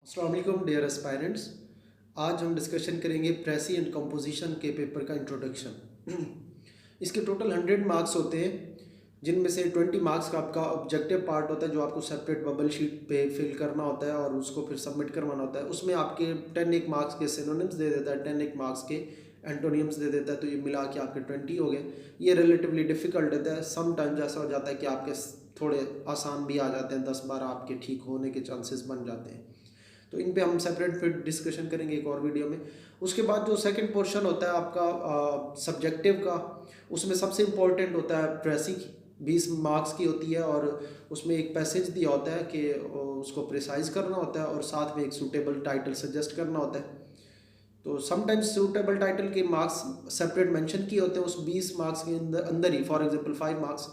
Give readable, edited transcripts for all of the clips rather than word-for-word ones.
अस्सलाम वालेकुम dear aspirants. आज हम डिस्कशन करेंगे प्रेसी एंड कंपोजिशन के पेपर का इंट्रोडक्शन। इसके टोटल 100 मार्क्स होते हैं, जिनमें से 20 मार्क्स का आपका ऑब्जेक्टिव पार्ट होता है जो आपको सेपरेट बबल शीट पे फिल करना होता है और उसको फिर सबमिट करवाना होता है। उसमें आपके 10 एक मार्क्स के सिनोनिम्स दे देता है, 10 एक मार्क्स के एंटोनियम्स दे देता है, तो ये मिला के आपके 20 हो गए। ये रिलेटिवली डिफ़िकल्ट रहता है, सम टाइम्स ऐसा हो जाता है कि आपके थोड़े आसान भी आ जाते हैं, 10-12 आपके ठीक होने के चांसेस बन जाते हैं। तो इन पे हम सेपरेट फिर डिस्कशन करेंगे एक और वीडियो में। उसके बाद जो सेकंड पोर्शन होता है आपका सब्जेक्टिव का, उसमें सबसे इम्पोर्टेंट होता है प्रेसी, 20 मार्क्स की होती है और उसमें एक पैसेज दिया होता है कि उसको प्रिसाइज करना होता है और साथ में एक सूटेबल टाइटल सजेस्ट करना होता है। तो समटाइम्स सूटेबल टाइटल के मार्क्स सेपरेट मेंशन किए होते हैं उस 20 मार्क्स के अंदर ही, for example 5 marks,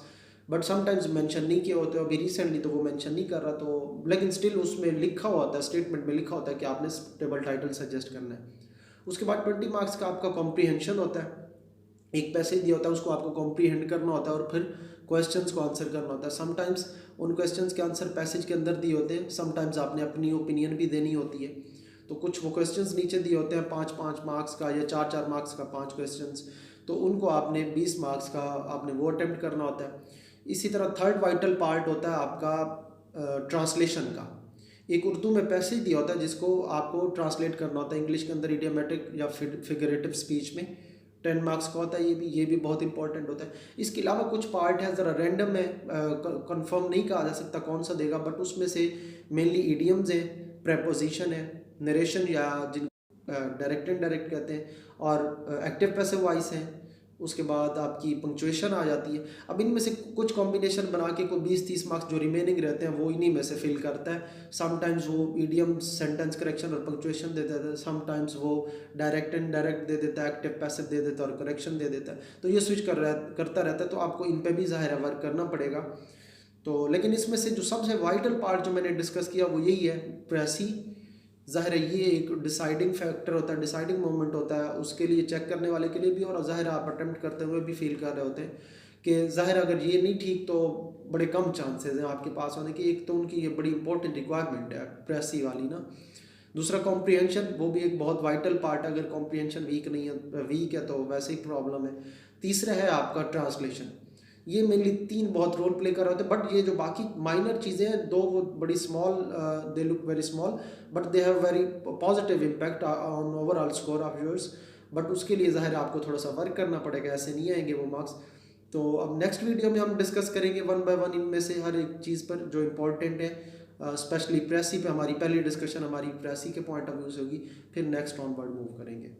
but sometimes mention नहीं किए होते। अभी रिसेंटली तो वो मेंशन नहीं कर रहा, तो लेकिन स्टिल उसमें लिखा हुआ होता है, स्टेटमेंट में लिखा होता है कि आपने सूटेबल टाइटल सजेस्ट करना है। उसके बाद 20 मार्क्स का आपका कॉम्प्रीहेंशन होता है, एक पैसेज दिया होता है, उसको आपको कॉम्प्रीहेंड करना होता है और फिर क्वेश्चंस को आंसर करना होता है। समटाइम्स उन क्वेश्चंस के आंसर पैसेज के अंदर दिए होते हैं, समटाइम्स आपने अपनी ओपिनियन भी देनी होती है। तो कुछ वो क्वेश्चंस नीचे दिए होते हैं 5-5 मार्क्स का या 4-4 मार्क्स का 5 क्वेश्चंस, तो उनको आपने 20 मार्क्स का आपने वो अटेम्प्ट करना होता है। इसी तरह थर्ड वाइटल पार्ट होता है आपका ट्रांसलेशन का। एक उर्दू में पैसेज दिया होता है जिसको आपको ट्रांसलेट करना होता है इंग्लिश के अंदर इडियोमेटिक या फिगरेटिव स्पीच में। 10 मार्क्स का होता है, ये भी बहुत इंपॉर्टेंट होता है। इसके अलावा कुछ पार्ट है ज़रा रैंडम है, कंफर्म नहीं कहा जा सकता कौन सा देगा, बट उसमें से मेनली इडियम्स है, प्रेपोजिशन है, नरेशन या जिन डायरेक्ट इनडायरेक्ट कहते हैं, और एक्टिव पैसिव वॉइस है। उसके बाद आपकी पंक्चुएशन आ जाती है। अब इनमें से कुछ कॉम्बिनेशन बना के कोई 20-30 मार्क्स जो रिमेनिंग रहते हैं वो इन्हीं में से फिल करता है। समटाइम्स वो ईडियम सेंटेंस करेक्शन और पंक्चुएशन दे देता है, समटाइम्स वो डायरेक्ट इनडायरेक्ट दे देता है, एक्टिव पैसिव दे देता है और करेक्शन दे देता है। तो ये स्विच करता रहता है, तो आपको इन पे भी ज़ाहिर है वर्क करना पड़ेगा। तो लेकिन इसमें से जो सबसे वाइटल पार्ट जो मैंने डिस्कस किया वो यही है, प्रेसी। ज़ाहिर है ये एक डिसाइडिंग फैक्टर होता है, डिसाइडिंग मोमेंट होता है उसके लिए, चेक करने वाले के लिए भी, और ज़ाहिर आप अटेम्प्ट करते हुए भी फील कर रहे होते हैं कि ज़ाहिर अगर ये नहीं ठीक तो बड़े कम चांसेस हैं आपके पास होने की। एक तो उनकी ये बड़ी इंपॉर्टेंट रिक्वायरमेंट है प्रेसी वाली ना। दूसरा कॉम्प्रिहेंशन, वो भी एक बहुत वाइटल पार्ट है, अगर कॉम्प्रिहेंशन वीक नहीं है, वीक है तो वैसे ही प्रॉब्लम है। तीसरा है आपका ट्रांसलेशन। ये मेनली 3 बहुत रोल प्ले कर रहे होते हैं, बट ये जो बाकी माइनर चीज़ें हैं 2 वो बड़ी small, they look very small but they have very positive impact on overall score of yours. But उसके लिए ज़ाहिर आपको थोड़ा सा वर्क करना पड़ेगा, ऐसे नहीं आएंगे वो मार्क्स। तो अब नेक्स्ट वीडियो में हम डिस्कस करेंगे वन बाय वन इनमें से हर एक चीज़ पर जो इम्पोर्टेंट है, स्पेशली प्रेसी पे। हमारी पहली डिस्कशन हमारी प्रेसी के पॉइंट ऑफ व्यू से होगी, फिर नेक्स्ट ऑनवर्ड मूव करेंगे।